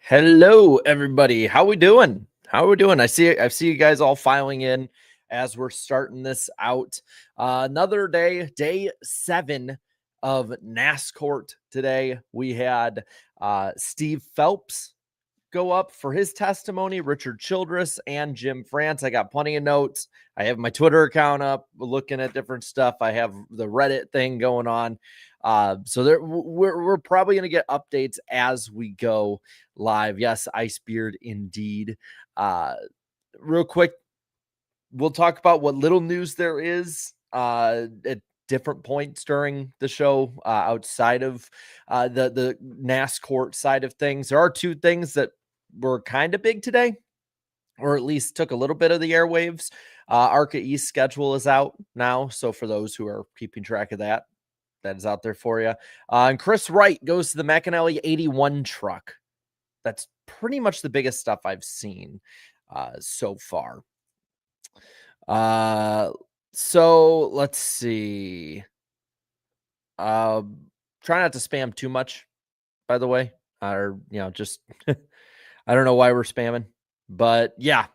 Hello, everybody. How we doing? How we doing? I see you guys all filing in as we're starting this out. Another day 7 of NASCOURT today. We had Steve Phelps go up for his testimony, Richard Childress and Jim France. I got plenty of notes. I have my Twitter account up looking at different stuff. I have the Reddit thing going on. So we're probably going to get updates as we go live. Yes, Icebeard indeed. Real quick, we'll talk about what little news there is at different points during the show outside of the NASCOURT side of things. There are two things that were kind of big today, or at least took a little bit of the airwaves. ARCA East schedule is out now, so for those who are keeping track of that, that is out there for you. And Chris Wright goes to the McAnally 81 truck. That's pretty much the biggest stuff I've seen so far. So let's see. Try not to spam too much, by the way, or just I don't know why we're spamming, but yeah.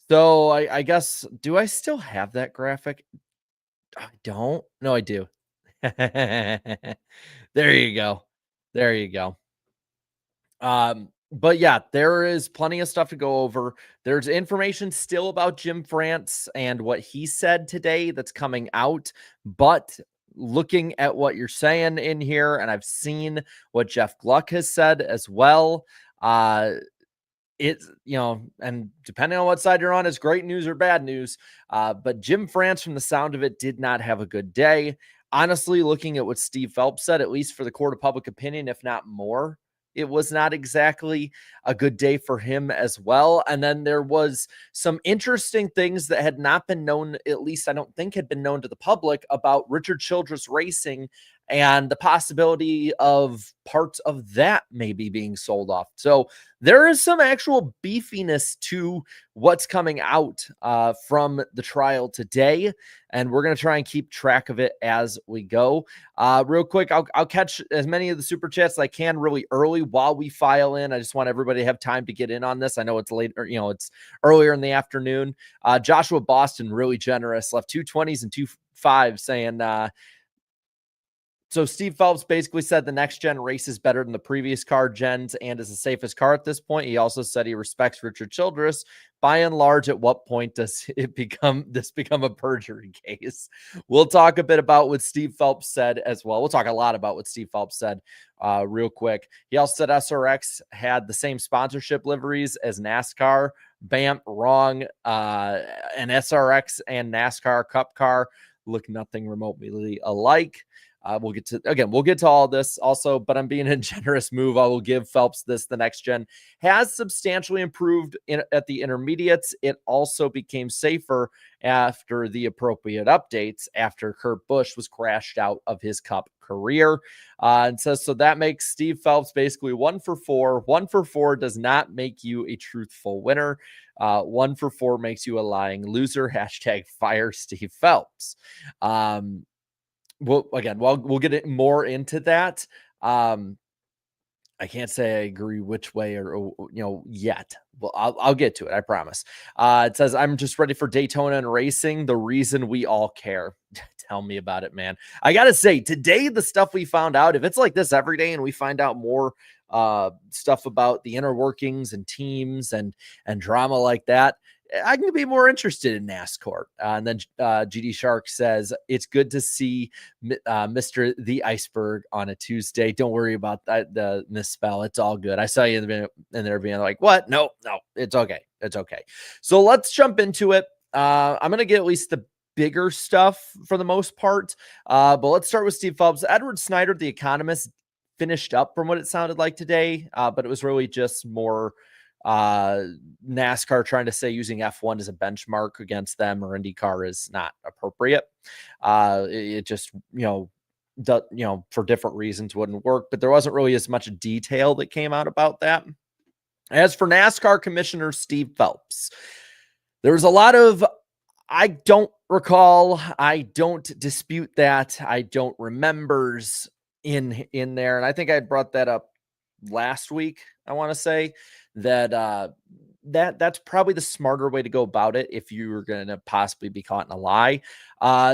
So I guess, do I still have that graphic? I don't. No, I do. There you go. There you go. But yeah, there is plenty of stuff to go over. There's information still about Jim France and what he said today that's coming out. But looking at what you're saying in here, and I've seen what Jeff Gluck has said as well. It's, and depending on what side you're on, it's great news or bad news. But Jim France, from the sound of it, did not have a good day. Honestly, looking at what Steve Phelps said, at least for the court of public opinion, if not more, it was not exactly a good day for him as well. And then there was some interesting things that had not been known, at least I don't think had been known to the public, about Richard Childress Racing and the possibility of parts of that maybe being sold off. So there is some actual beefiness to what's coming out from the trial today, and we're going to try and keep track of it as we go. Real quick, I'll catch as many of the super chats as I can really early while we file in. I just want everybody to have time to get in on this. I know it's late, or it's earlier in the afternoon. Joshua Boston, really generous, left 2 20s and 2 5s, saying so Steve Phelps basically said the next gen race is better than the previous car gens and is the safest car at this point. He also said he respects Richard Childress. By and large, at what point does it become a perjury case? We'll talk a bit about what Steve Phelps said as well. We'll talk a lot about what Steve Phelps said real quick. He also said SRX had the same sponsorship liveries as NASCAR. Bam, wrong. An SRX and NASCAR Cup car look nothing remotely alike. We'll get to all this also, but I'm being a generous move. I will give Phelps this. The next gen has substantially improved at the intermediates. It also became safer after the appropriate updates after Kurt Busch was crashed out of his Cup career. And says, so that makes Steve Phelps basically 1 for 4. 1 for 4 does not make you a truthful winner. 1 for 4 makes you a lying loser. Hashtag fire Steve Phelps. We'll get more into that. I can't say I agree which way or yet. Well, I'll get to it. I promise. It says, I'm just ready for Daytona and racing. The reason we all care. Tell me about it, man. I got to say, today, the stuff we found out, if it's like this every day and we find out more stuff about the inner workings and teams and drama like that, I can be more interested in NASCAR. And then GD Shark says, it's good to see Mr. The Iceberg on a Tuesday. Don't worry about that, the misspell. It's all good. I saw you in there being like, what? No, it's okay. It's okay. So let's jump into it. I'm going to get at least the bigger stuff for the most part. But let's start with Steve Phelps. Edward Snyder, the Economist, finished up from what it sounded like today. But it was really just more NASCAR trying to say using F1 as a benchmark against them or IndyCar is not appropriate. It just, for different reasons wouldn't work, but there wasn't really as much detail that came out about that. As for NASCAR Commissioner Steve Phelps, there was a lot of, I don't recall, I don't dispute that, I don't remembers in there. And I think I brought that up last week. I want to say that that's probably the smarter way to go about it if you were going to possibly be caught in a lie.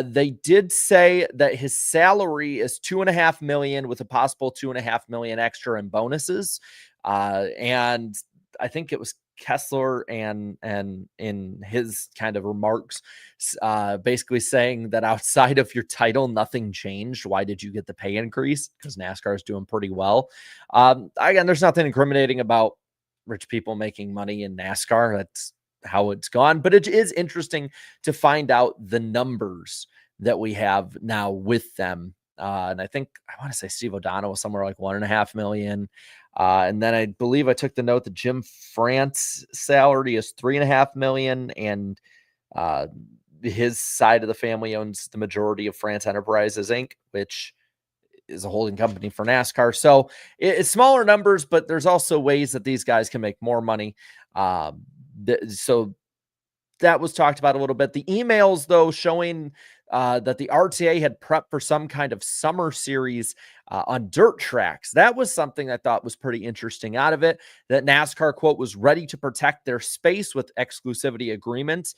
They did say that his salary is $2.5 million with a possible $2.5 million extra in bonuses. And I think it was Kessler and in his kind of remarks, basically saying that outside of your title, nothing changed. Why did you get the pay increase? Because NASCAR is doing pretty well. Again, there's nothing incriminating about rich people making money in NASCAR. That's how it's gone. But it is interesting to find out the numbers that we have now with them. And I think I want to say Steve O'Donnell was somewhere like $1.5 million. And then I believe I took the note that Jim France salary is $3.5 million, and his side of the family owns the majority of France Enterprises Inc., which is a holding company for NASCAR. So it's smaller numbers, but there's also ways that these guys can make more money. So that was talked about a little bit. The emails, though, showing that the RTA had prepped for some kind of summer series on dirt tracks. That was something I thought was pretty interesting out of it, that NASCAR, quote, was ready to protect their space with exclusivity agreements,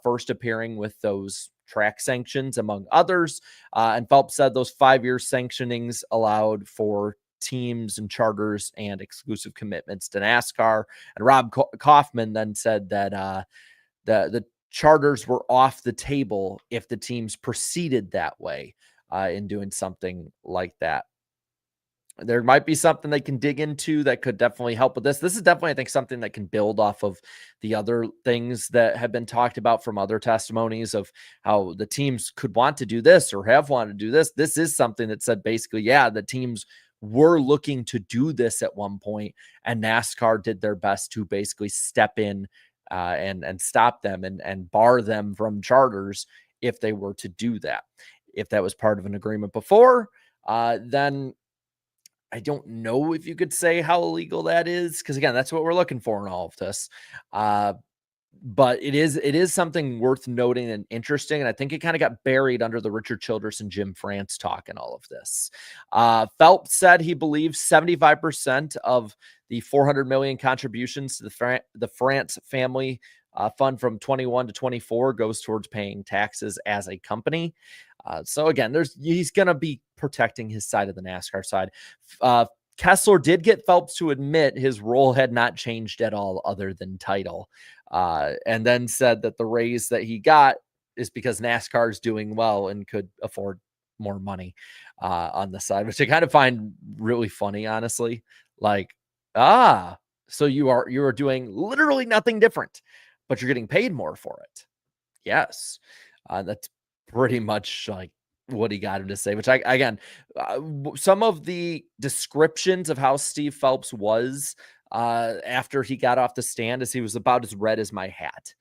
first appearing with those track sanctions, among others. And Phelps said those 5-year sanctionings allowed for teams and charters and exclusive commitments to NASCAR. And Rob Kaufman then said that the charters were off the table if the teams proceeded that way in doing something like that. There might be something they can dig into that could definitely help with this. This is definitely, I think, something that can build off of the other things that have been talked about from other testimonies of how the teams could want to do this or have wanted to do this. This is something that said basically, yeah, the teams were looking to do this at one point, and NASCAR did their best to basically step in and stop them and bar them from charters if they were to do that. If that was part of an agreement before, then I don't know if you could say how illegal that is, because again, that's what we're looking for in all of this. But it is something worth noting and interesting, and I think it kind of got buried under the Richard Childress and Jim France talk in all of this. Phelps said he believes 75% of the $400 million contributions to the France family fund from 21 to 24 goes towards paying taxes as a company. So again, he's going to be protecting his side of the NASCAR side. Kessler did get Phelps to admit his role had not changed at all other than title, and then said that the raise that he got is because NASCAR is doing well and could afford more money on the side, which I kind of find really funny, honestly. Like, so you are doing literally nothing different, but you're getting paid more for it. Yes, that's pretty much like what he got him to say, which some of the descriptions of how Steve Phelps was after he got off the stand is he was about as red as my hat.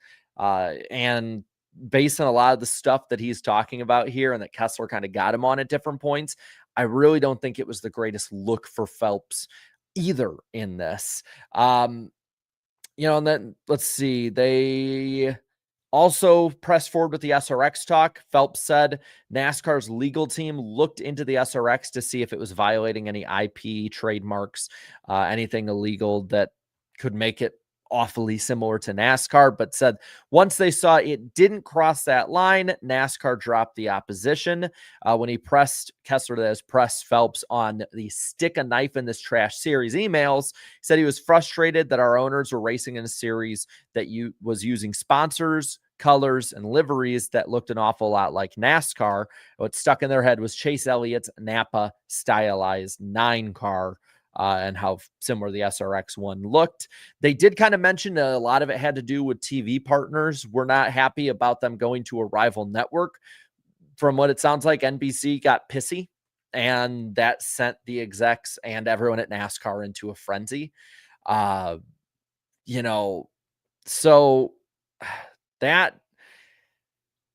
And based on a lot of the stuff that he's talking about here and that Kessler kind of got him on at different points, I really don't think it was the greatest look for Phelps either in this. And then let's see, they also pressed forward with the SRX talk. Phelps said NASCAR's legal team looked into the SRX to see if it was violating any IP, trademarks, anything illegal that could make it awfully similar to NASCAR, but said once they saw it didn't cross that line, NASCAR dropped the opposition. When he pressed Kessler, that has pressed Phelps on the stick a knife in this trash series emails, he said he was frustrated that our owners were racing in a series that was using sponsors, colors, and liveries that looked an awful lot like NASCAR. What stuck in their head was Chase Elliott's Napa stylized 9 car. And how similar the SRX one looked. They did kind of mention a lot of it had to do with TV partners. We're not happy about them going to a rival network. From what it sounds like, NBC got pissy, and that sent the execs and everyone at NASCAR into a frenzy. So that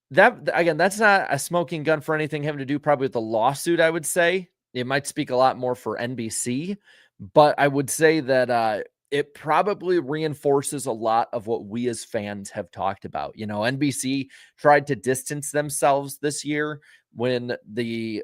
again, that's not a smoking gun for anything having to do probably with the lawsuit, I would say. It might speak a lot more for NBC, but I would say that it probably reinforces a lot of what we as fans have talked about. NBC tried to distance themselves this year when the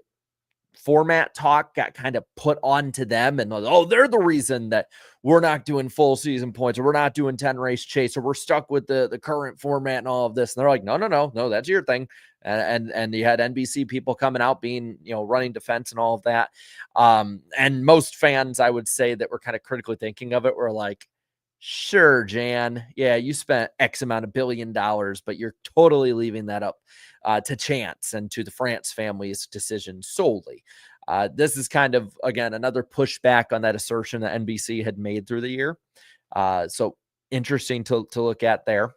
format talk got kind of put onto them, and oh, they're the reason that we're not doing full season points, or we're not doing 10 race chase, or we're stuck with the current format and all of this. And they're like, no, that's your thing. And you had NBC people coming out being, running defense and all of that. And most fans, I would say, that were kind of critically thinking of it were like, sure, Jan, yeah, you spent X amount of $1 billion, but you're totally leaving that up to chance and to the France family's decision solely. This is kind of, again, another pushback on that assertion that NBC had made through the year. So interesting to look at there.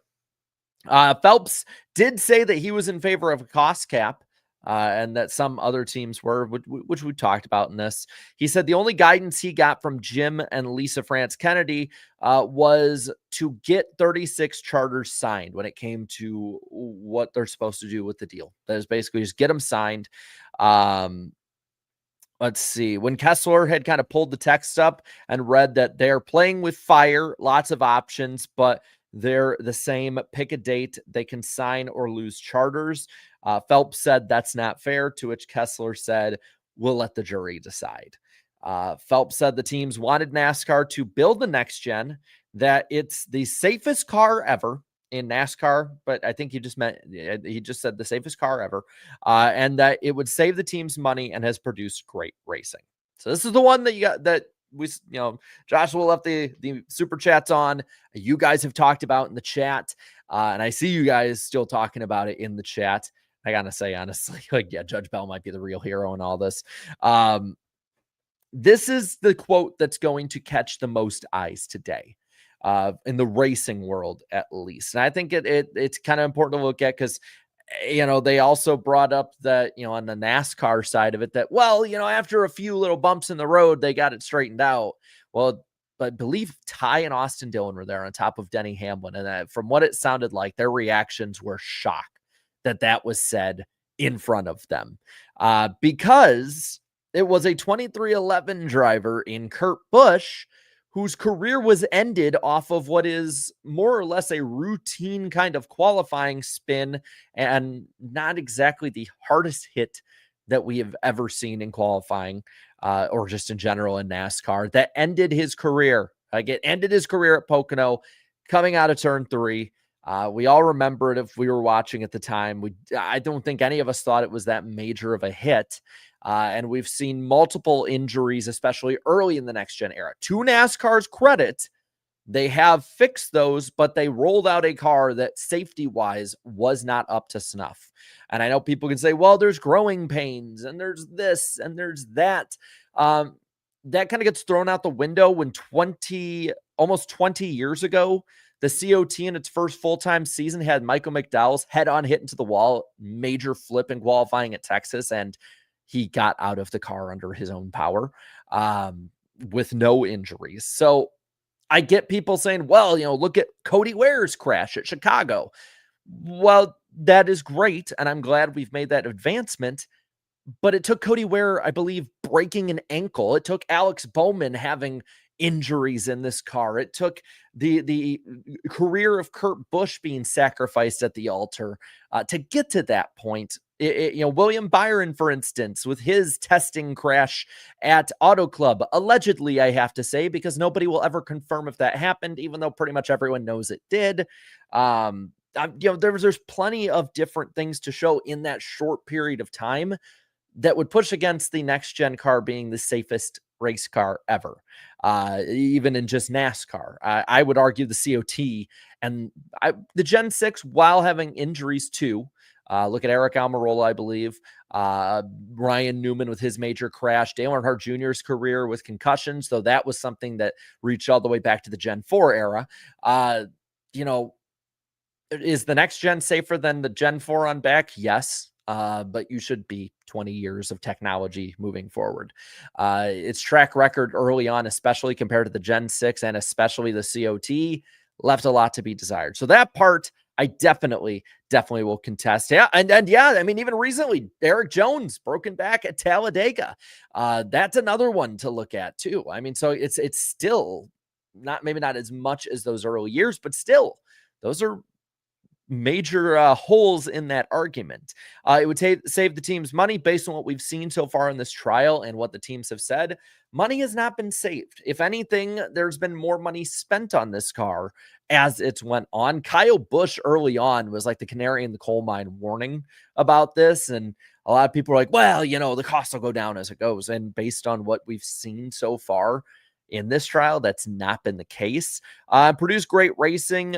Phelps did say that he was in favor of a cost cap, and that some other teams were, which we talked about in this. He said the only guidance he got from Jim and Lisa France Kennedy was to get 36 charters signed when it came to what they're supposed to do with the deal. That is basically just get them signed. Let's see. When Kessler had kind of pulled the text up and read that they're playing with fire, lots of options, but they're the same. Pick a date. They can sign or lose charters. Phelps said that's not fair, to which Kessler said, we'll let the jury decide. Phelps said the teams wanted NASCAR to build the next gen, that it's the safest car ever in NASCAR, but I think he just said the safest car ever, and that it would save the teams money and has produced great racing. So this is the one that you got, that we, Joshua left the super chats on. You guys have talked about in the chat, and I see you guys still talking about it in the chat. I gotta say, honestly, yeah, Judge Bell might be the real hero in all this. This is the quote that's going to catch the most eyes today, in the racing world, at least. And I think it's kind of important to look at, because they also brought up that, on the NASCAR side of it, that, well, after a few little bumps in the road, they got it straightened out. Well, but I believe Ty and Austin Dillon were there on top of Denny Hamlin. And from what it sounded like, their reactions were shock that was said in front of them, because it was a 2311 driver in Kurt Busch whose career was ended off of what is more or less a routine kind of qualifying spin, and not exactly the hardest hit that we have ever seen in qualifying, or just in general in NASCAR, that ended his career. It ended his career at Pocono coming out of turn 3. We all remember it if we were watching at the time. I don't think any of us thought it was that major of a hit. And we've seen multiple injuries, especially early in the next gen era. To NASCAR's credit, they have fixed those, but they rolled out a car that safety-wise was not up to snuff. And I know people can say, well, there's growing pains, and there's this, and there's that. That kind of gets thrown out the window when almost 20 years ago, the COT in its first full-time season had Michael McDowell's head-on hit into the wall, major flip in qualifying at Texas, and he got out of the car under his own power, with no injuries. So I get people saying, well, look at Cody Ware's crash at Chicago. Well, that is great, and I'm glad we've made that advancement, but it took Cody Ware, I believe, breaking an ankle. It took Alex Bowman having injuries in this car. It took the career of Kurt Busch being sacrificed at the altar to get to that point. William Byron, for instance, with his testing crash at Auto Club, allegedly, I have to say, because nobody will ever confirm if that happened, even though pretty much everyone knows it did. There's plenty of different things to show in that short period of time that would push against the next gen car being the safest race car ever, even in just NASCAR. I would argue the COT and the Gen 6, while having injuries too. Look at Eric Almirola, I believe. Ryan Newman with his major crash. Dale Earnhardt Jr.'s career with concussions, though that was something that reached all the way back to the Gen 4 era. Is the next gen safer than the Gen 4 on back? Yes. But you should be 20 years of technology moving forward. Its track record early on, especially compared to the Gen 6 and especially the COT, left a lot to be desired. So that part I definitely will contest. Yeah. And yeah, I mean, even recently, Eric Jones broken back at Talladega. That's another one to look at too. I mean, so it's still maybe not as much as those early years, but still those are major holes in that argument. It would save the teams money based on what we've seen so far in this trial and what the teams have said. Money has not been saved. If anything, there's been more money spent on this car as it's went on. Kyle Busch early on was like the canary in the coal mine warning about this. And a lot of people are like, well, you know, the cost will go down as it goes. And based on what we've seen so far in this trial, that's not been the case. Produce great racing.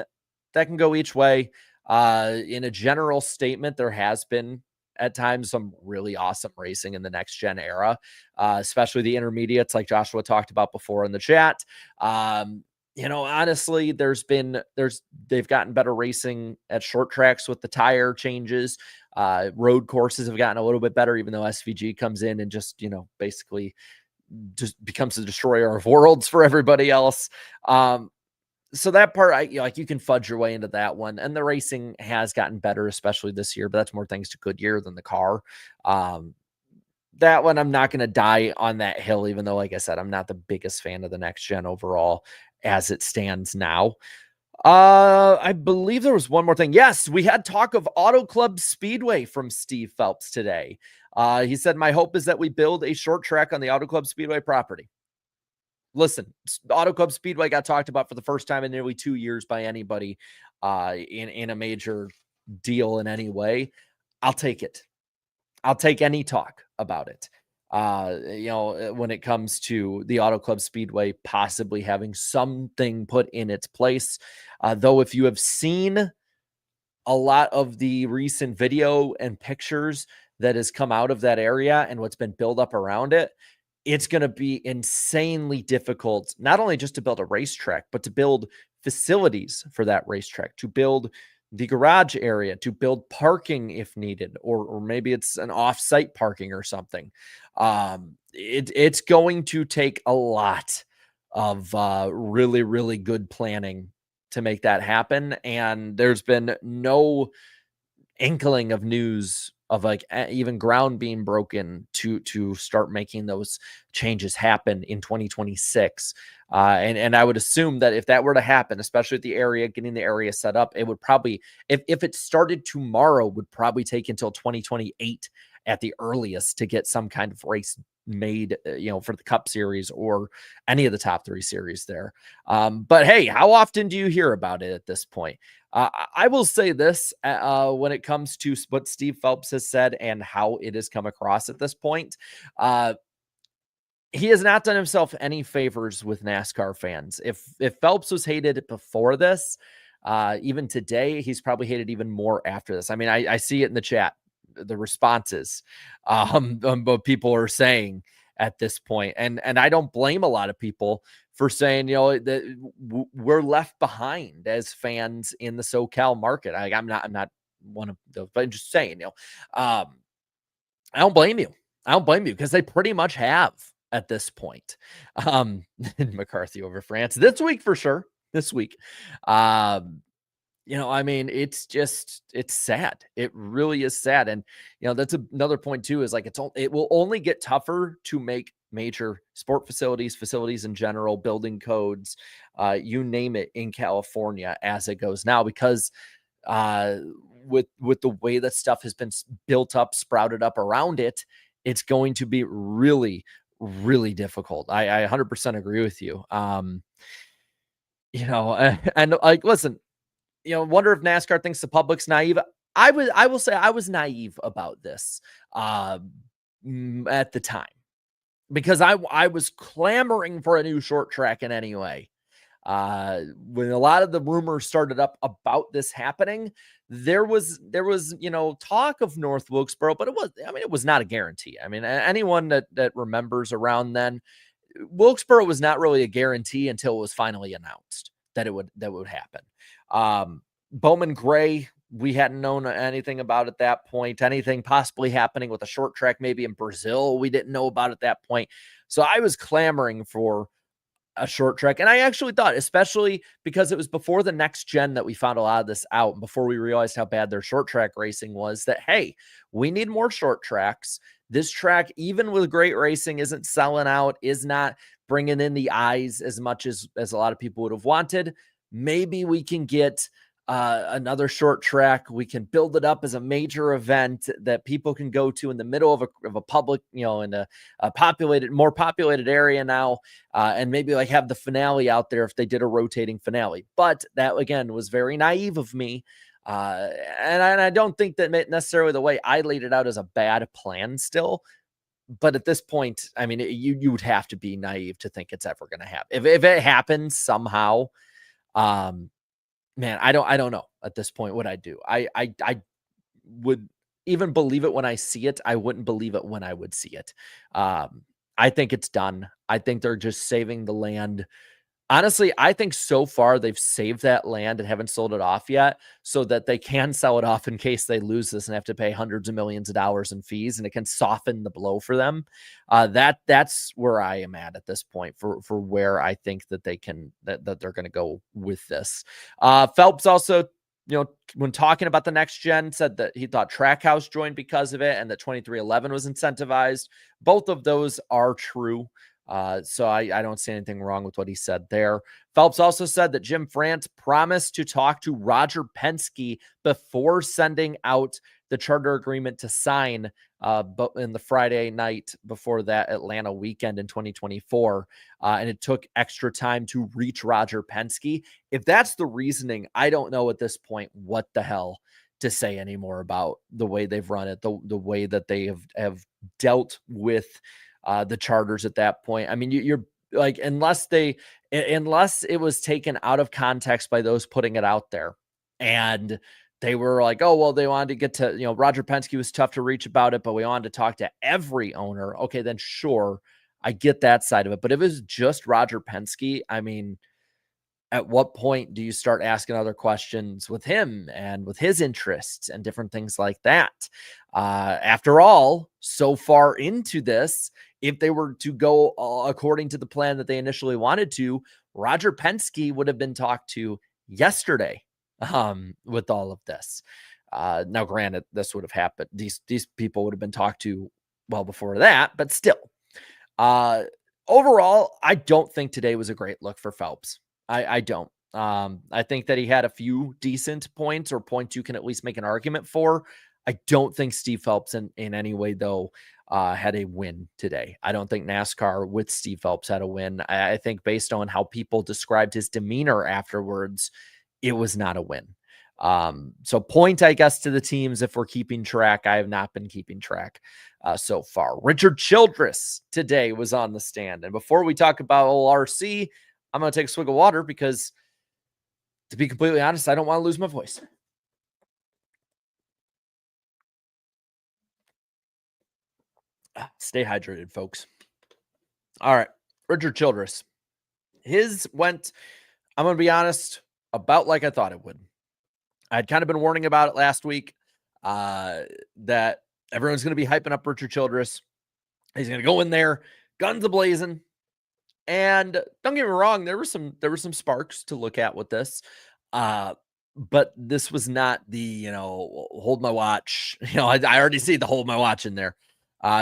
That can go each way. In a general statement, there has been at times some really awesome racing in the next gen era, especially the intermediates like Joshua talked about before in the chat. You know, honestly, they've gotten better racing at short tracks with the tire changes. Road courses have gotten a little bit better, even though SVG comes in and just, you know, basically just becomes the destroyer of worlds for everybody else. So that part, you can fudge your way into that one. And the racing has gotten better, especially this year, but that's more thanks to Goodyear than the car. That one, I'm not going to die on that hill, even though, like I said, I'm not the biggest fan of the next gen overall as it stands now. I believe there was one more thing. Yes, we had talk of Auto Club Speedway from Steve Phelps today. He said, my hope is that we build a short track on the Auto Club Speedway property. Listen, Auto Club Speedway got talked about for the first time in nearly 2 years by anybody in a major deal in any way. I'll take it. I'll take any talk about it. You know, when it comes to the Auto Club Speedway possibly having something put in its place. Though if you have seen a lot of the recent video and pictures that has come out of that area and what's been built up around it, it's going to be insanely difficult, not only just to build a racetrack, but to build facilities for that racetrack, to build the garage area, to build parking if needed, or maybe it's an off-site parking or something. It's going to take a lot of really, really good planning to make that happen. And there's been no inkling of news of like even ground being broken to start making those changes happen in 2026. And I would assume that if that were to happen, especially at the area, getting the area set up, it would probably, if it started tomorrow, would probably take until 2028 at the earliest to get some kind of race made, you know, for the Cup Series or any of the top 3 series there. But hey, how often do you hear about it at this point? I will say this when it comes to what Steve Phelps has said and how it has come across at this point. He has not done himself any favors with NASCAR fans. If Phelps was hated before this, even today, he's probably hated even more after this. I mean, I see it in the chat, the responses, what people are saying at this point. And I don't blame a lot of people for saying, you know, that we're left behind as fans in the SoCal market. I'm not one of those, but I'm just saying, you know, I don't blame you. I don't blame you because they pretty much have at this point. McCarthy over France this week for sure. This week. You know, I mean, it's sad. It really is sad. And, you know, that's another point too, is like, it will only get tougher to make major sport facilities in general, building codes, you name it, in California as it goes now, because with the way that stuff has been built up, sprouted up around it, it's going to be really, really difficult. I 100% agree with you. You know, and like, listen, you know, wonder if NASCAR thinks the public's naive. I will say I was naive about this at the time, because I was clamoring for a new short track in any way. When a lot of the rumors started up about this happening, there was, you know, talk of North Wilkesboro, but it was not a guarantee. I mean, anyone that remembers around then, Wilkesboro was not really a guarantee until it was finally announced that it would happen. Bowman Gray, we hadn't known anything about at that point. Anything possibly happening with a short track, maybe in Brazil, we didn't know about at that point. So I was clamoring for a short track. And I actually thought, especially because it was before the next gen that we found a lot of this out, and before we realized how bad their short track racing was, that, hey, we need more short tracks. This track, even with great racing, isn't selling out, is not bringing in the eyes as much as a lot of people would have wanted. Maybe we can get another short track. We can build it up as a major event that people can go to in the middle of a public, in a more populated area now, and maybe like have the finale out there if they did a rotating finale. But that again was very naive of me. And I don't think that necessarily the way I laid it out is a bad plan still. But at this point, I mean, you would have to be naive to think it's ever going to happen. If it happens somehow, man, I don't know at this point what I'd do. I would even believe it when I see it. I wouldn't believe it when I would see it. I think it's done. I think they're just saving the land. Honestly, I think so far they've saved that land and haven't sold it off yet so that they can sell it off in case they lose this and have to pay hundreds of millions of dollars in fees, and it can soften the blow for them. That's where I am at this point for where I think that they can, that they're going to go with this. Phelps also, when talking about the next gen, said that he thought Trackhouse joined because of it and that 2311 was incentivized. Both of those are true. So I don't see anything wrong with what he said there. Phelps also said that Jim France promised to talk to Roger Penske before sending out the charter agreement to sign, but in the Friday night before that Atlanta weekend in 2024. And it took extra time to reach Roger Penske. If that's the reasoning, I don't know at this point what the hell to say anymore about the way they've run it, the way that they have dealt with the charters at that point. I mean, you're like, unless it was taken out of context by those putting it out there, and they were like, oh, well, they wanted to get to, Roger Penske was tough to reach about it, but we wanted to talk to every owner. Okay, then sure, I get that side of it. But if it was just Roger Penske, I mean, at what point do you start asking other questions with him and with his interests and different things like that? After all, so far into this, if they were to go according to the plan that they initially wanted to, Roger Penske would have been talked to yesterday with all of this. Now, granted, this would have happened. These people would have been talked to well before that, but still. Overall, I don't think today was a great look for Phelps. I don't. I think that he had a few decent points, or points you can at least make an argument for. I don't think Steve Phelps in any way, though, had a win today. I don't think NASCAR with Steve Phelps had a win. I think based on how people described his demeanor afterwards, it was not a win. So point, I guess, to the teams if we're keeping track. I have not been keeping track so far. Richard Childress today was on the stand. And before we talk about old RC, I'm going to take a swig of water because, to be completely honest, I don't want to lose my voice. Stay hydrated, folks. All right. Richard Childress. His went, I'm going to be honest, about like I thought it would. I'd kind of been warning about it last week, that everyone's going to be hyping up Richard Childress. He's going to go in there, guns a-blazing. And don't get me wrong, there were some sparks to look at with this. But this was not the, hold my watch. I already see the hold my watch in there.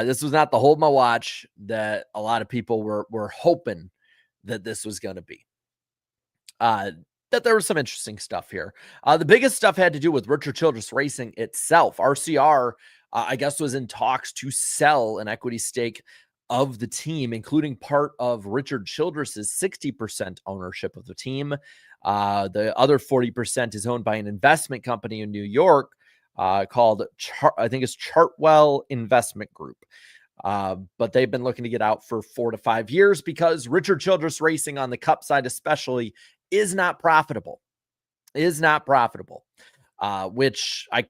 This was not the hold my watch that a lot of people were hoping that this was going to be. That there was some interesting stuff here. The biggest stuff had to do with Richard Childress Racing itself. RCR, I guess, was in talks to sell an equity stake of the team, including part of Richard Childress's 60% ownership of the team. The other 40% is owned by an investment company in New York called, I think it's Chartwell Investment Group. But they've been looking to get out for 4 to 5 years because Richard Childress Racing on the Cup side especially is not profitable, which I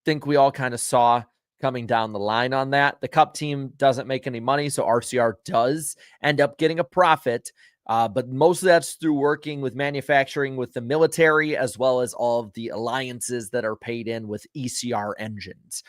think we all kind of saw coming down the line on that. The Cup team doesn't make any money, so RCR does end up getting a profit. But most of that's through working with manufacturing with the military, as well as all of the alliances that are paid in with ECR engines.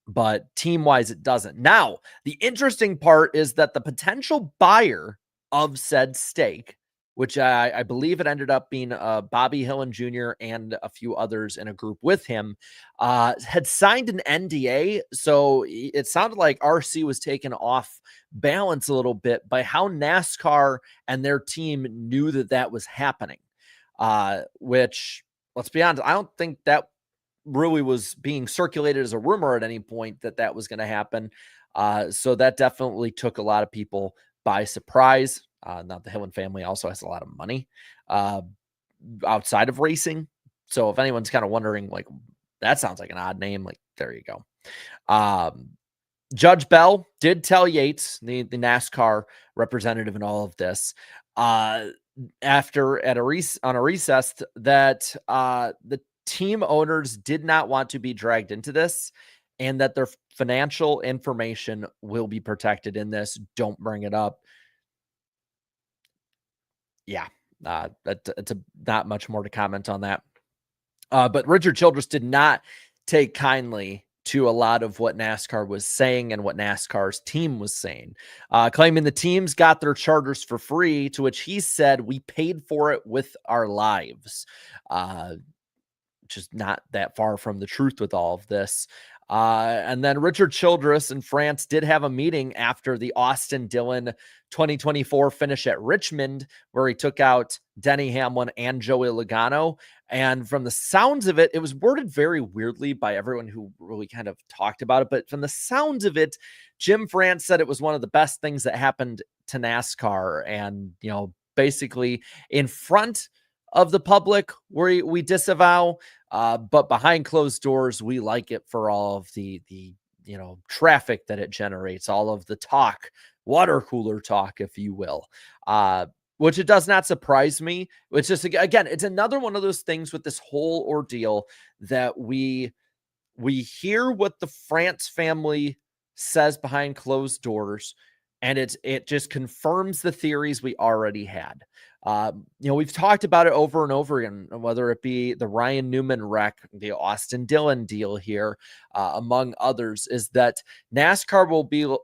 But team-wise, it doesn't. Now, the interesting part is that the potential buyer of said stake, which I believe it ended up being Bobby Hillen Jr. and a few others in a group with him, had signed an NDA. So it sounded like RC was taken off balance a little bit by how NASCAR and their team knew that was happening. which, let's be honest, I don't think that really was being circulated as a rumor at any point that that was going to happen. So that definitely took a lot of people by surprise. Now the Hillen family also has a lot of money outside of racing. So if anyone's kind of wondering, like, that sounds like an odd name, like, there you go. Judge Bell did tell Yates, the NASCAR representative in all of this, after on a recess, that the team owners did not want to be dragged into this, and that their financial information will be protected in this. Don't bring it up. Yeah, it's not much more to comment on that. But Richard Childress did not take kindly to a lot of what NASCAR was saying and what NASCAR's team was saying, claiming the teams got their charters for free, to which he said, "We paid for it with our lives," which is not that far from the truth with all of this. And then Richard Childress in France did have a meeting after the Austin Dillon 2024 finish at Richmond, where he took out Denny Hamlin and Joey Logano. And from the sounds of it, it was worded very weirdly by everyone who really kind of talked about it. But from the sounds of it, Jim France said it was one of the best things that happened to NASCAR. And, basically in front of the public, we disavow, but behind closed doors, we like it for all of the traffic that it generates, all of the talk, water cooler talk, if you will, which it does not surprise me. It's just, again, it's another one of those things with this whole ordeal that we hear what the France family says behind closed doors, and it just confirms the theories we already had. We've talked about it over and over again, whether it be the Ryan Newman wreck, the Austin Dillon deal here, among others, is that NASCAR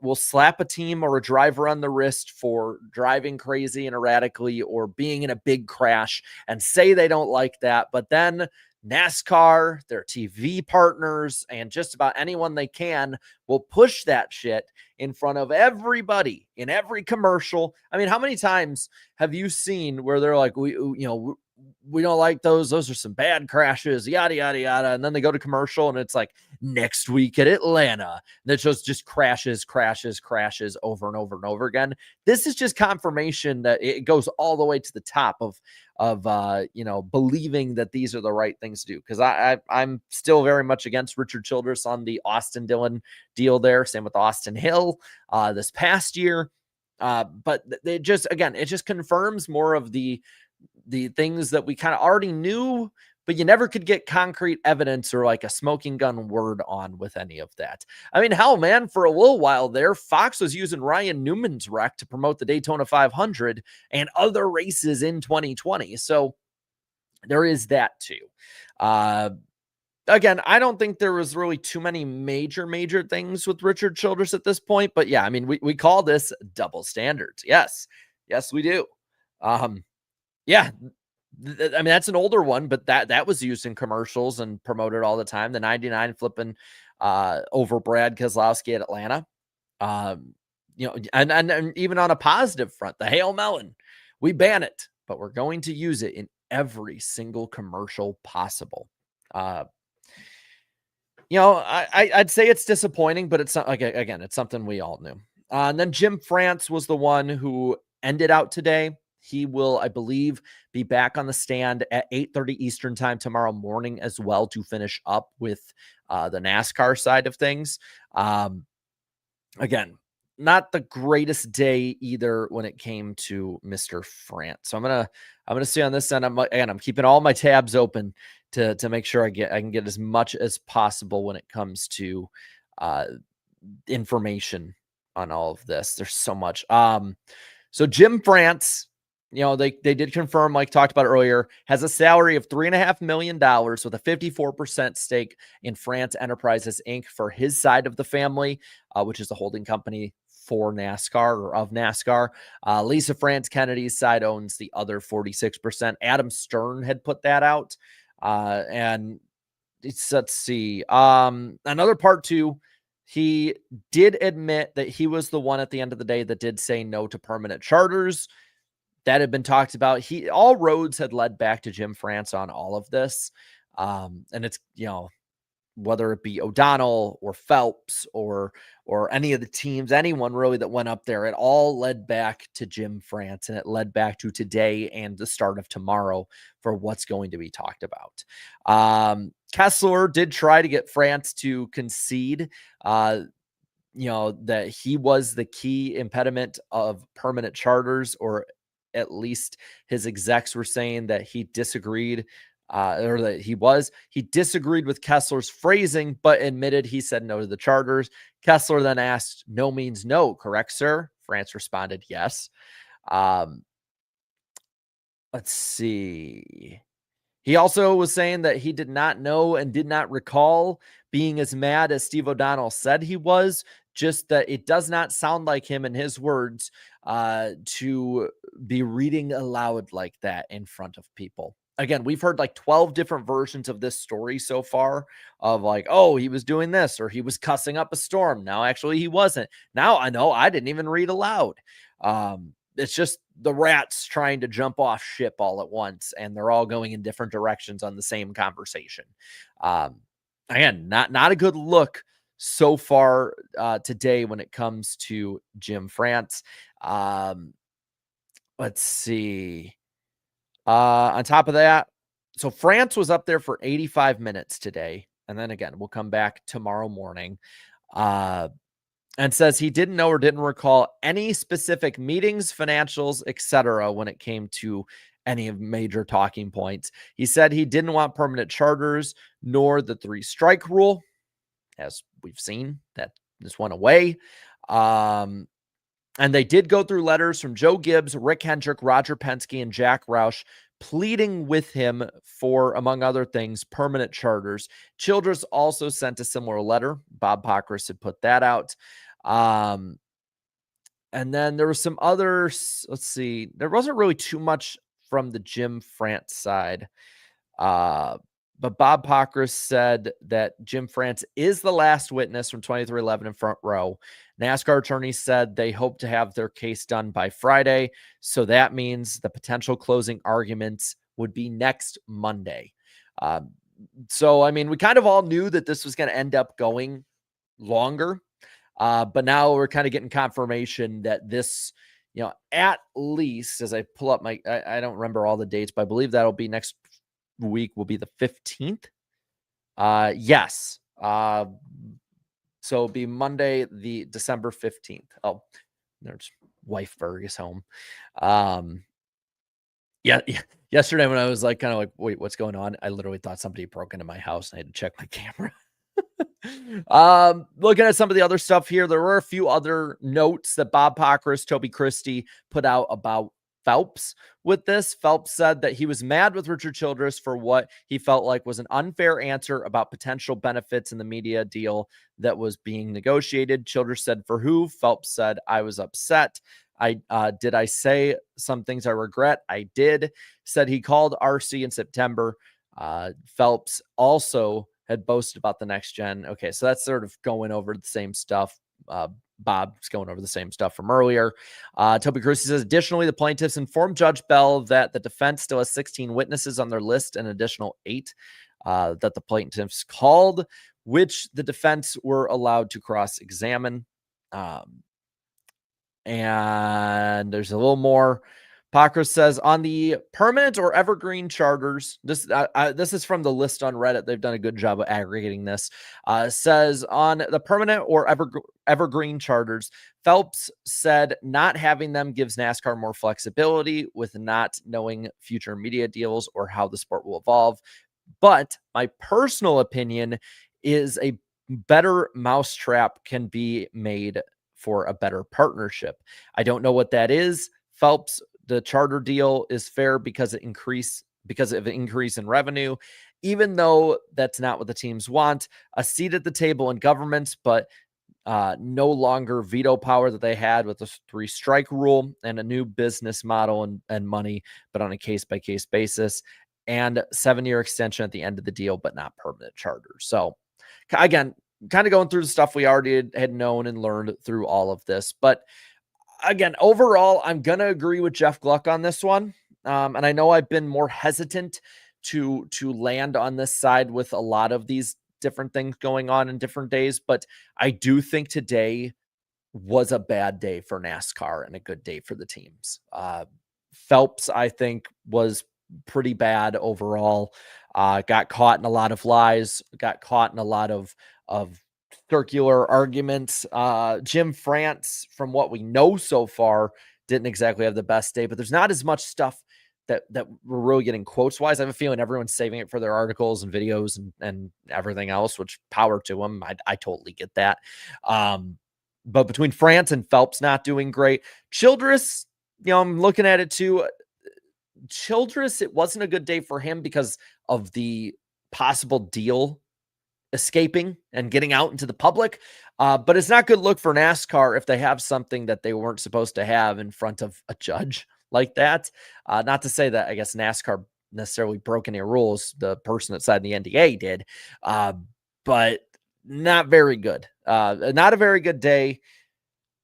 will slap a team or a driver on the wrist for driving crazy and erratically or being in a big crash and say they don't like that. But then NASCAR, their TV partners, and just about anyone they can will push that shit in front of everybody in every commercial. I mean, how many times have you seen where they're like, we don't like those. Those are some bad crashes, yada, yada, yada. And then they go to commercial and it's like, next week at Atlanta. And it just crashes over and over and over again. This is just confirmation that it goes all the way to the top of believing that these are the right things to do. Because I'm still very much against Richard Childress on the Austin Dillon deal there. Same with Austin Hill this past year. But it just confirms more of the things that we kind of already knew, but you never could get concrete evidence or like a smoking gun word on with any of that. I mean, hell, man, for a little while there, Fox was using Ryan Newman's wreck to promote the Daytona 500 and other races in 2020. So there is that too. Again, I don't think there was really too many major things with Richard Childress at this point, but yeah, I mean, we call this double standards. Yes, we do. Yeah, I mean, that's an older one, but that was used in commercials and promoted all the time. The 99 flipping over Brad Keselowski at Atlanta. And even on a positive front, the Hail Melon, we ban it, but we're going to use it in every single commercial possible. I'd say it's disappointing, but it's not, like, again, it's something we all knew. And then Jim France was the one who ended out today. He will, I believe, be back on the stand at 8:30 Eastern time tomorrow morning as well to finish up with the NASCAR side of things. Again, not the greatest day either when it came to Mr. France. So I'm gonna stay on this end. I'm keeping all my tabs open to make sure I can get as much as possible when it comes to information on all of this. There's so much. So Jim France, they did confirm, like talked about earlier, has a salary of $3.5 million with a 54% stake in France Enterprises Inc. for his side of the family, which is the holding company for NASCAR or of NASCAR. Lisa France Kennedy's side owns the other 46%. Adam Stern had put that out. And let's see. Another part two, he did admit that he was the one at the end of the day that did say no to permanent charters. that had been talked about. All roads had led back to Jim France on all of this. And it's, whether it be O'Donnell or Phelps or any of the teams, anyone really that went up there, it all led back to Jim France, and it led back to today and the start of tomorrow for what's going to be talked about. Kessler did try to get France to concede, that he was the key impediment of permanent charters, or at least his execs were saying that he disagreed, or that he disagreed with Kessler's phrasing, but admitted he said no to the charters. Kessler then asked, "No means no, correct, sir?" France responded, "Yes." Let's see. He also was saying that he did not know and did not recall being as mad as Steve O'Donnell said he was, just that it does not sound like him, in his words, to be reading aloud like that in front of people. Again, we've heard like 12 different versions of this story so far, of like, oh, he was doing this, or he was cussing up a storm. Now, actually, he wasn't. Now I know I didn't even read aloud. It's just the rats trying to jump off ship all at once, and they're all going in different directions on the same conversation. Again, not a good look so far today when it comes to Jim France. Let's see. On top of that, so France was up there for 85 minutes today. And then again, we'll come back tomorrow morning. And says he didn't know or didn't recall any specific meetings, financials, etc. when it came to any of major talking points. He said he didn't want permanent charters nor the 3-strike rule. As we've seen, that just went away. And they did go through letters from Joe Gibbs, Rick Hendrick, Roger Penske, and Jack Roush, pleading with him for, among other things, permanent charters. Childress also sent a similar letter. Bob Pockrass had put that out. And then there was some others. Let's see. There wasn't really too much from the Jim France side. But Bob Pockrass said that Jim France is the last witness from 2311 in front row. NASCAR attorneys said they hope to have their case done by Friday. So that means the potential closing arguments would be next Monday. So, I mean, we kind of all knew that this was going to end up going longer. But now we're kind of getting confirmation that this, at least, as I pull up I don't remember all the dates, but I believe that'll be next week, will be the 15th. Yes. So it'll be Monday, the December 15th. Oh, there's wife Berg is home. Yeah. Yesterday when I was like, kind of like, wait, what's going on? I literally thought somebody broke into my house and I had to check my camera. Looking at some of the other stuff here, there were a few other notes that Bob Pockrass, Toby Christie put out about Phelps with this. Phelps said that he was mad with Richard Childress for what he felt like was an unfair answer about potential benefits in the media deal that was being negotiated. Childress said, "For who?" Phelps said, "I was upset. Did I say some things I regret? I did." Said he called RC in September. Phelps also had boasted about the next gen. Okay, so that's sort of going over the same stuff. Bob's going over the same stuff from earlier. Toby Christie says, additionally, the plaintiffs informed Judge Bell that the defense still has 16 witnesses on their list, an additional 8 that the plaintiffs called, which the defense were allowed to cross-examine. And there's a little more. Pockrass says, on the permanent or evergreen charters, this is from the list on Reddit. They've done a good job of aggregating this. Says, on the permanent or evergreen charters, Phelps said not having them gives NASCAR more flexibility with not knowing future media deals or how the sport will evolve. But my personal opinion is a better mousetrap can be made for a better partnership. I don't know what that is. Phelps, the charter deal is fair because of increase in revenue, even though that's not what the teams want. A seat at the table in government, but no longer veto power that they had with the 3-strike rule, and a new business model and money, but on a case-by-case basis, and 7-year extension at the end of the deal, but not permanent charter. So again, kind of going through the stuff we already had known and learned through all of this, but Again, overall, I'm going to agree with Jeff Gluck on this one. And I know I've been more hesitant to land on this side with a lot of these different things going on in different days, but I do think today was a bad day for NASCAR and a good day for the teams. Phelps, I think, was pretty bad overall. Got caught in a lot of lies, got caught in a lot of circular arguments. Jim France, from what we know so far, didn't exactly have the best day, but there's not as much stuff that we're really getting quotes wise. I have a feeling everyone's saving it for their articles and videos and everything else, which power to them. I totally get that. But between France and Phelps not doing great, Childress, I'm looking at it too. Childress, it wasn't a good day for him because of the possible deal escaping and getting out into the public. But it's not good look for NASCAR if they have something that they weren't supposed to have in front of a judge like that. Not to say that I guess NASCAR necessarily broke any rules. The person that signed the NDA did, but not very good. Not a very good day.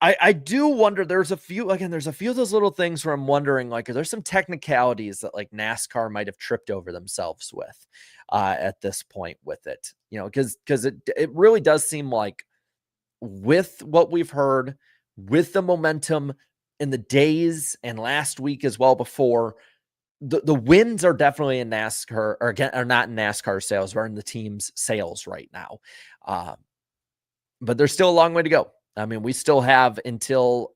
I do wonder, there's a few of those little things where I'm wondering, like, are there some technicalities that like NASCAR might have tripped over themselves with at this point with it, because it really does seem like with what we've heard, with the momentum in the days and last week as well before, the wins are definitely in NASCAR, or again, are not in NASCAR sales, we're in the team's sales right now. But there's still a long way to go. I mean, we still have until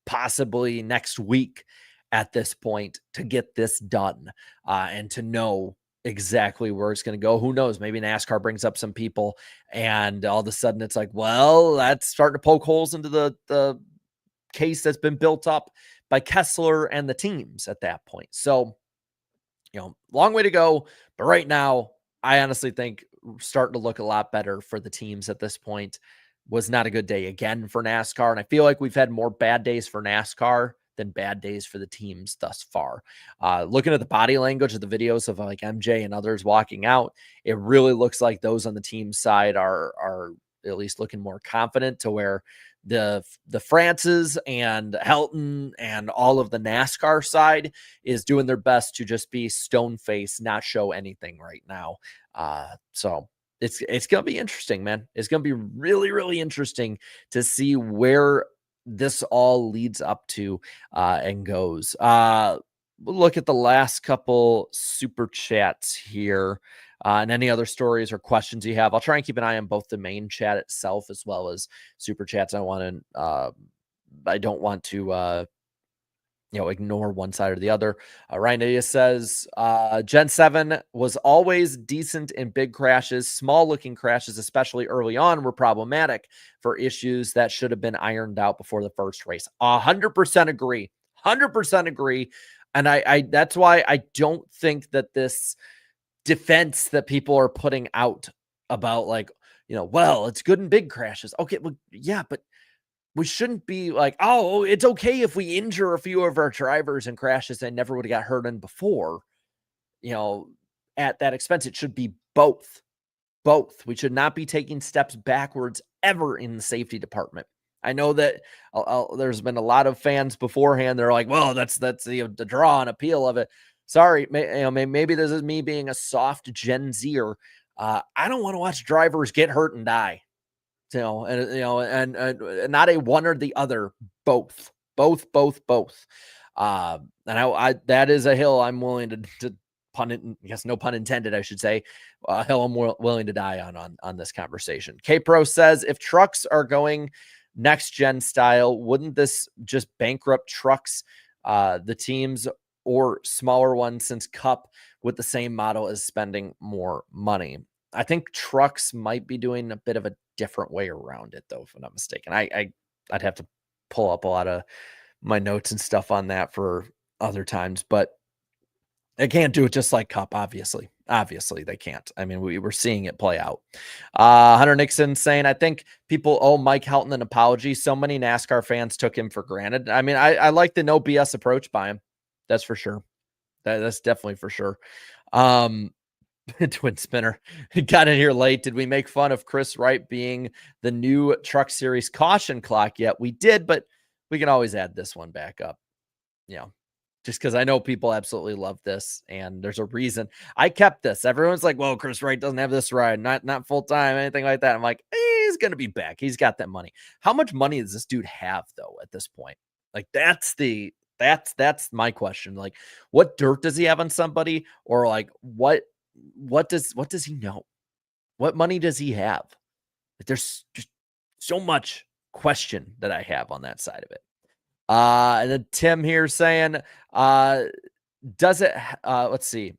possibly next week at this point to get this done and to know exactly where it's going to go. Who knows? Maybe NASCAR brings up some people and all of a sudden it's like, well, that's starting to poke holes into the case that's been built up by Kessler and the teams at that point. So, long way to go. But right now, I honestly think starting to look a lot better for the teams at this point. Was not a good day again for NASCAR. And I feel like we've had more bad days for NASCAR than bad days for the teams thus far. Looking at the body language of the videos of like MJ and others walking out, it really looks like those on the team side are at least looking more confident, to where the Frances and Helton and all of the NASCAR side is doing their best to just be stone faced, not show anything right now. So it's going to be interesting, man. It's going to be really, really interesting to see where this all leads up to and goes. We'll look at the last couple super chats here and any other stories or questions you have. I'll try and keep an eye on both the main chat itself as well as super chats. I don't want to ignore one side or the other. Ryan says, Gen 7 was always decent in big crashes. Small looking crashes, especially early on, were problematic for issues that should have been ironed out before the first race. 100% agree. 100% agree. And I that's why I don't think that this defense that people are putting out about like, well, it's good in big crashes. Okay, well, yeah, but we shouldn't be like, oh, it's okay if we injure a few of our drivers in crashes they never would have got hurt in before, at that expense. It should be both. Both. We should not be taking steps backwards ever in the safety department. I know that there's been a lot of fans beforehand. They're like, well, that's the draw and appeal of it. Sorry, maybe this is me being a soft Gen Zer. I don't want to watch drivers get hurt and die. And not a one or the other, both. And I that is a hill I'm willing to pun it, I guess no pun intended, I should say, a hill I'm willing to die on this conversation. K-Pro says, if trucks are going next gen style, wouldn't this just bankrupt trucks, the teams or smaller ones, since Cup with the same model is spending more money? I think trucks might be doing a bit of a different way around it, though, if I'm not mistaken. I'd have to pull up a lot of my notes and stuff on that for other times, but they can't do it just like Cup. Obviously they can't. I mean, we were seeing it play out. Hunter Nixon saying, I think people owe Mike Helton an apology. So many NASCAR fans took him for granted. I mean, I like the no BS approach by him. That's for sure. That's definitely for sure. Twin Spinner got in here late. Did we make fun of Chris Wright being the new Truck Series caution clock yet? We did, but we can always add this one back up, you know, just because I know people absolutely love this, and there's a reason I kept this. Everyone's like, "Well, Chris Wright doesn't have this ride, not full time, anything like that." I'm like, he's gonna be back. He's got that money. How much money does this dude have though at this point? Like that's my question. Like, what dirt does he have on somebody, or like what does he know? What money does he have? Like, there's just so much question that I have on that side of it. And then Tim here saying, does it, let's see,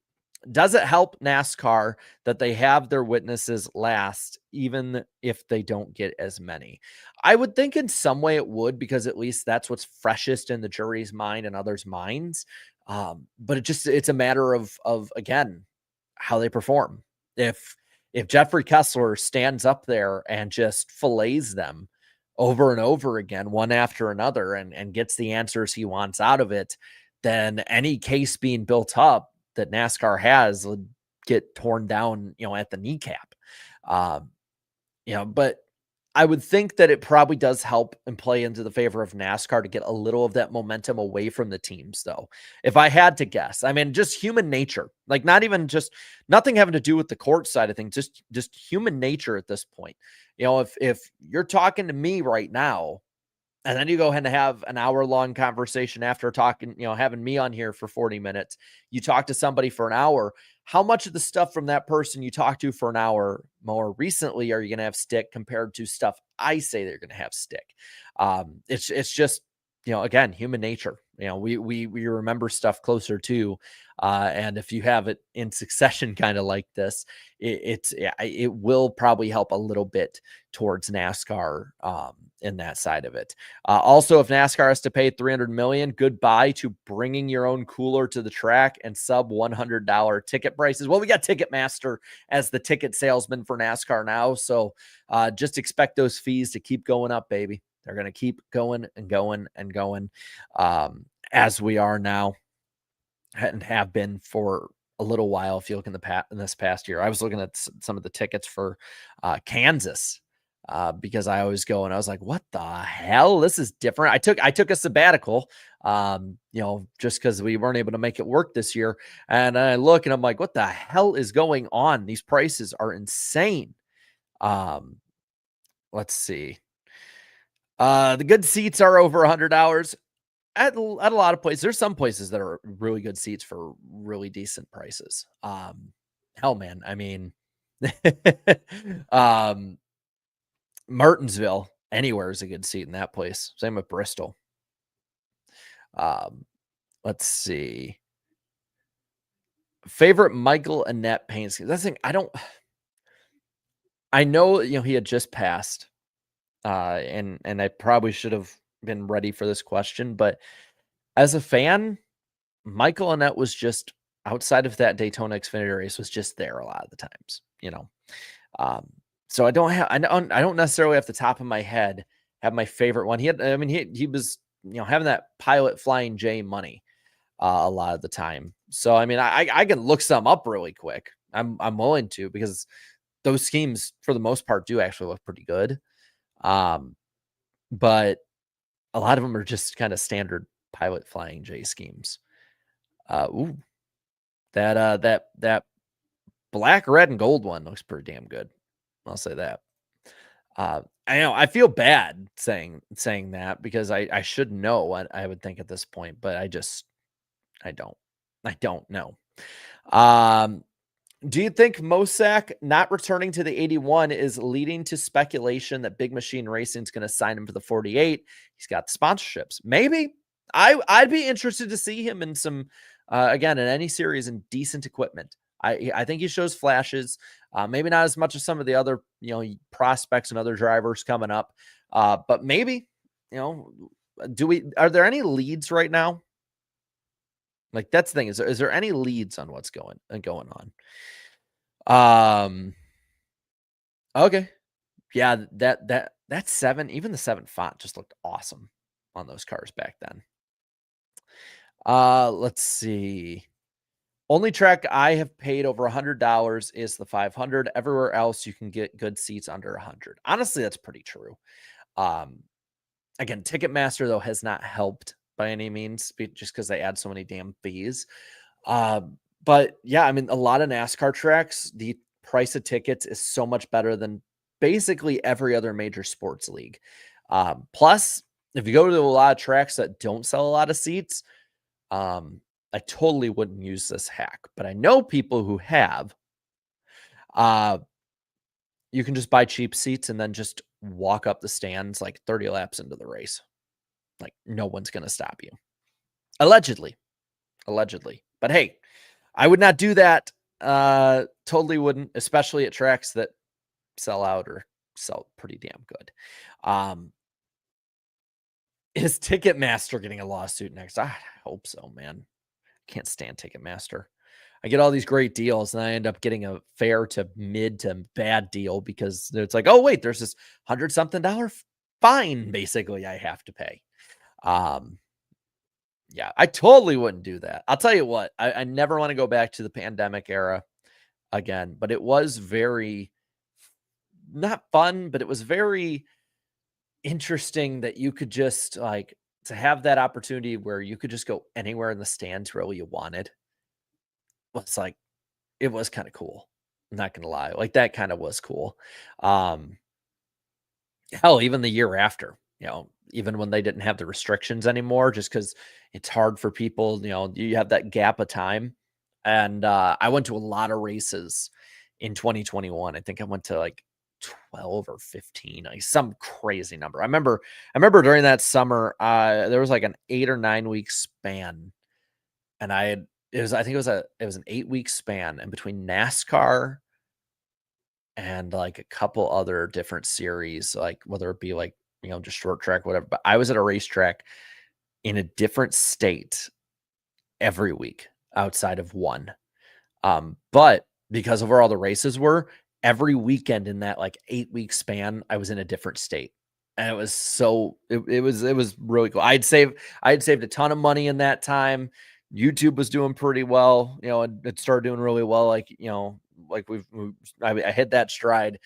does it help NASCAR that they have their witnesses last, even if they don't get as many? I would think in some way it would, because at least that's what's freshest in the jury's mind and others' minds. But it's a matter of again, how they perform. If Jeffrey Kessler stands up there and just fillets them over and over again, one after another, and gets the answers he wants out of it, then any case being built up that NASCAR has would get torn down, at the kneecap. Um, but I would think that it probably does help and play into the favor of NASCAR to get a little of that momentum away from the teams, though. If I had to guess, I mean, just human nature, like not even just nothing having to do with the court side of things, just human nature at this point. If you're talking to me right now, and then you go ahead and have an hour-long conversation after talking, having me on here for 40 minutes. You talk to somebody for an hour. How much of the stuff from that person you talk to for an hour more recently are you going to have stick compared to stuff I say they're going to have stick? It's just, again, human nature. We remember stuff closer to, and if you have it in succession, kind of like this, it will probably help a little bit towards NASCAR in that side of it. Also, if NASCAR has to pay $300 million, goodbye to bringing your own cooler to the track and sub $100 ticket prices. Well, we got Ticketmaster as the ticket salesman for NASCAR now, so just expect those fees to keep going up, baby. They're going to keep going and going and going, as we are now and have been for a little while. If you look in this past year, I was looking at some of the tickets for Kansas, because I always go and I was like, what the hell? This is different. I took a sabbatical, just because we weren't able to make it work this year. And I look and I'm like, what the hell is going on? These prices are insane. Let's see. The good seats are over $100 at a lot of places. There's some places that are really good seats for really decent prices. Hell, man. I mean, Martinsville, anywhere is a good seat in that place. Same with Bristol. Let's see. Favorite Michael Annett paint scheme. That's the thing. I know, he had just passed. And I probably should have been ready for this question, but as a fan, Michael Annett was just outside of that Daytona Xfinity race, was just there a lot of the times, so I don't necessarily off the top of my head have my favorite one. He was, having that Pilot Flying J money a lot of the time. So, I mean, I can look some up really quick. I'm willing to, because those schemes for the most part do actually look pretty good. But a lot of them are just kind of standard Pilot Flying J schemes. That black, red, and gold one looks pretty damn good. I'll say that. I feel bad saying that, because I should know what I would think at this point, but I don't know. Do you think Mosak not returning to the 81 is leading to speculation that Big Machine Racing is going to sign him for the 48? He's got sponsorships. Maybe. I'd be interested to see him in some, again, in any series in decent equipment. I think he shows flashes. Maybe not as much as some of the other, prospects and other drivers coming up. But maybe, are there any leads right now? Like, that's the thing. Is there any leads on what's going on? Okay. Yeah, that 7, even the 7 font just looked awesome on those cars back then. Let's see. Only track I have paid over $100 is the 500. Everywhere else you can get good seats under 100. Honestly, that's pretty true. Again, Ticketmaster, though, has not helped by any means just because they add so many damn fees. Uh, but yeah, I mean, a lot of NASCAR tracks, the price of tickets is so much better than basically every other major sports league. Plus, if you go to a lot of tracks that don't sell a lot of seats, I totally wouldn't use this hack, but I know people who have. Uh, you can just buy cheap seats and then just walk up the stands like 30 laps into the race. Like no one's going to stop you. Allegedly. Allegedly. But hey, I would not do that. Totally wouldn't, especially at tracks that sell out or sell pretty damn good. Is Ticketmaster getting a lawsuit next? I hope so, man. Can't stand Ticketmaster. I get all these great deals and I end up getting a fair to mid to bad deal because it's like, oh wait, there's this $100-something fine basically I have to pay. Yeah, I totally wouldn't do that. I'll tell you what, I never want to go back to the pandemic era again, but it was very not fun, but it was very interesting that you could just like to have that opportunity where you could just go anywhere in the stands wherever you wanted. Was like it was kind of cool. I'm not gonna lie. Like that kind of was cool. Um Hell, even the year after, even when they didn't have the restrictions anymore, just because it's hard for people, you have that gap of time. And I went to a lot of races in 2021. I think I went to like 12 or 15, like some crazy number. I remember during that summer, there was like an 8 or 9 week span, and I think it was an 8 week span, and between NASCAR and like a couple other different series, like whether it be like, just short track, whatever. But I was at a racetrack in a different state every week outside of one. But because of where all the races were, every weekend in that like 8 week span, I was in a different state. And it was it was really cool. I had saved a ton of money in that time. YouTube was doing pretty well, it started doing really well. Like, like I hit that stride.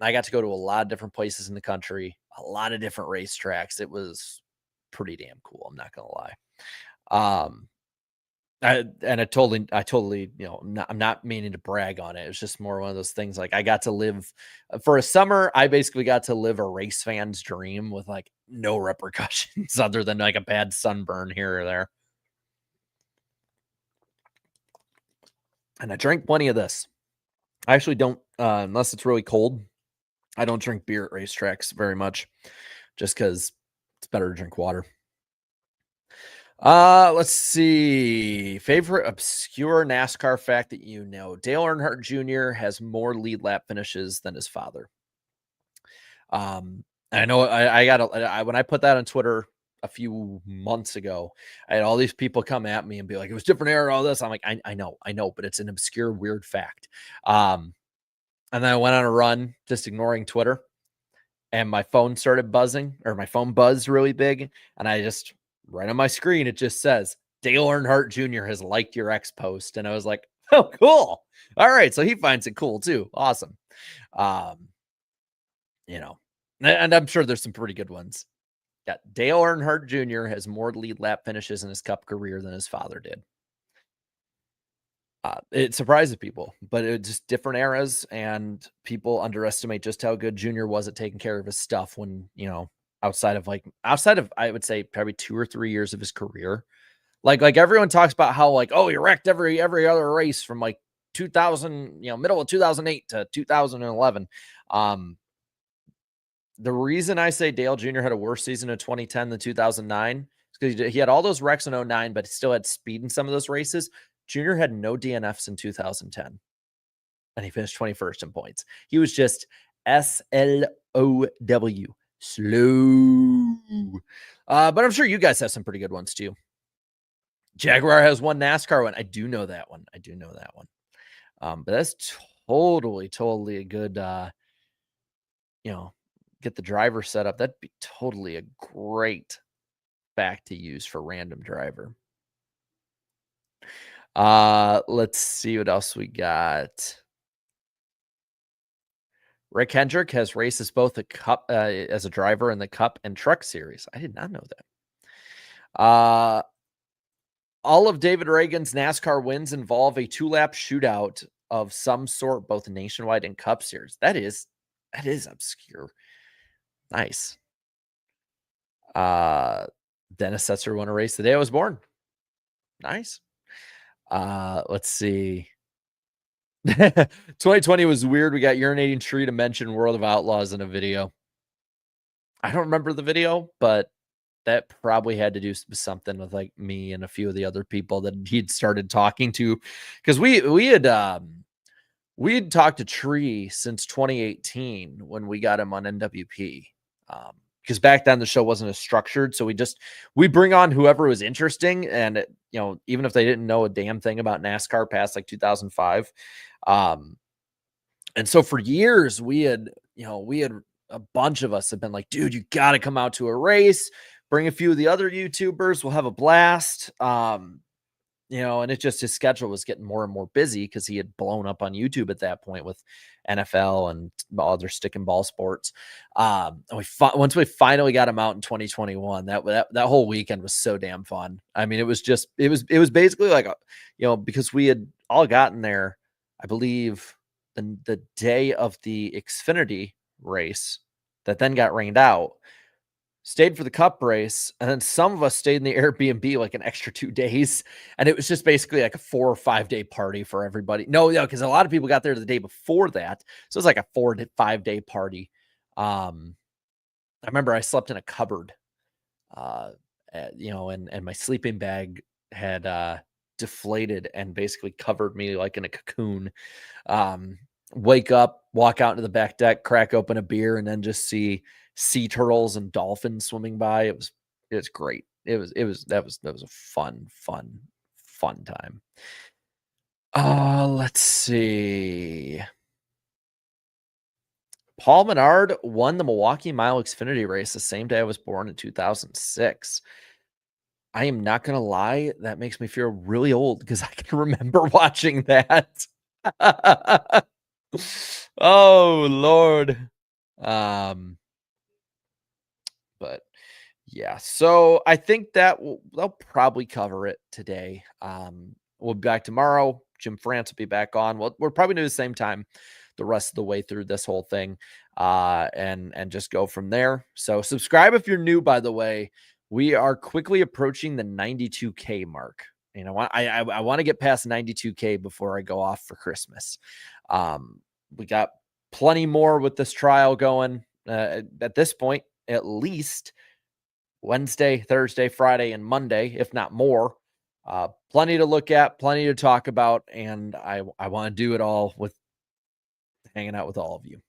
I got to go to a lot of different places in the country, a lot of different racetracks. It was pretty damn cool. I'm not gonna lie. Um, I totally, I'm not meaning to brag on it. It's just more one of those things. Like I got to live for a summer. I basically got to live a race fan's dream with like no repercussions other than like a bad sunburn here or there. And I drank plenty of this. I actually don't, unless it's really cold. I don't drink beer at racetracks very much, just because it's better to drink water. Let's see. Favorite obscure NASCAR fact that you know. Dale Earnhardt Jr. has more lead lap finishes than his father. I know when I put that on Twitter a few months ago, I had all these people come at me and be like, it was different era, all this. I'm like, I know, but it's an obscure, weird fact. And then I went on a run just ignoring Twitter, and my phone started buzzing, or my phone buzzed really big. And I just, right on my screen, it just says, Dale Earnhardt Jr. has liked your X post. And I was like, oh, cool. All right. So he finds it cool too. Awesome. Um, and I'm sure there's some pretty good ones. Yeah. Dale Earnhardt Jr. has more lead lap finishes in his Cup career than his father did. It surprises people, but it's just different eras, and people underestimate just how good Junior was at taking care of his stuff when, outside of I would say probably 2 or 3 years of his career. Like everyone talks about how like, oh, he wrecked every other race from like 2000, middle of 2008 to 2011. The reason I say Dale Jr. had a worse season in 2010 than 2009 is because he had all those wrecks in 2009, but he still had speed in some of those races. Junior had no DNFs in 2010, and he finished 21st in points. He was just SLOW, slow. But I'm sure you guys have some pretty good ones too. Jaguar has one NASCAR one. I do know that one. But that's totally a good, get the driver set up. That'd be totally a great fact to use for random driver. Let's see what else we got. Rick Hendrick has raced as both a Cup as a driver in the Cup and Truck Series. I did not know that. All of David Reagan's NASCAR wins involve a 2-lap shootout of some sort, both nationwide and Cup Series. That is obscure. Nice. Dennis Setzer won a race the day I was born. Nice. Let's see. 2020 was weird. We got urinating tree to mention World of Outlaws in a video. I don't remember the video, but that probably had to do with something with like me and a few of the other people that he'd started talking to, because we had talked to Tree since 2018 when we got him on NWP. Because back then the show wasn't as structured, so we bring on whoever was interesting, and it, even if they didn't know a damn thing about NASCAR past like 2005. And so for years we had a bunch of us have been like, dude, you got to come out to a race, bring a few of the other YouTubers, we'll have a blast. And it just, his schedule was getting more and more busy because he had blown up on YouTube at that point with NFL and other stick and ball sports. Once we finally got him out in 2021, that whole weekend was so damn fun. I mean, it was basically like, because we had all gotten there, I believe the day of the Xfinity race that then got rained out, stayed for the Cup race, and then some of us stayed in the Airbnb like an extra 2 days, and it was just basically like a 4 or 5 day party for everybody. No, because a lot of people got there the day before that, so it was like a 4 to 5 day party. I remember I slept in a cupboard, and my sleeping bag had deflated and basically covered me like in a cocoon. Wake up, walk out into the back deck, crack open a beer, and then just see sea turtles and dolphins swimming by. It was great. That was a fun time. Let's see. Paul Menard won the Milwaukee Mile Xfinity race the same day I was born in 2006. I am not going to lie. That makes me feel really old because I can remember watching that. Oh, Lord. But yeah, so I think they'll probably cover it today. We'll be back tomorrow. Jim France will be back on. We're probably doing the same time the rest of the way through this whole thing, and just go from there. So subscribe if you're new, by the way. We are quickly approaching the 92K mark. I want to get past 92K before I go off for Christmas. We got plenty more with this trial going at this point, at least Wednesday, Thursday, Friday, and Monday, if not more. Plenty to look at, plenty to talk about, and I want to do it all with hanging out with all of you.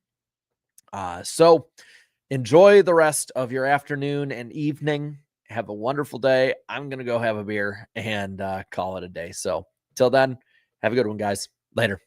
So enjoy the rest of your afternoon and evening. Have a wonderful day. I'm going to go have a beer and call it a day. So till then, have a good one, guys. Later.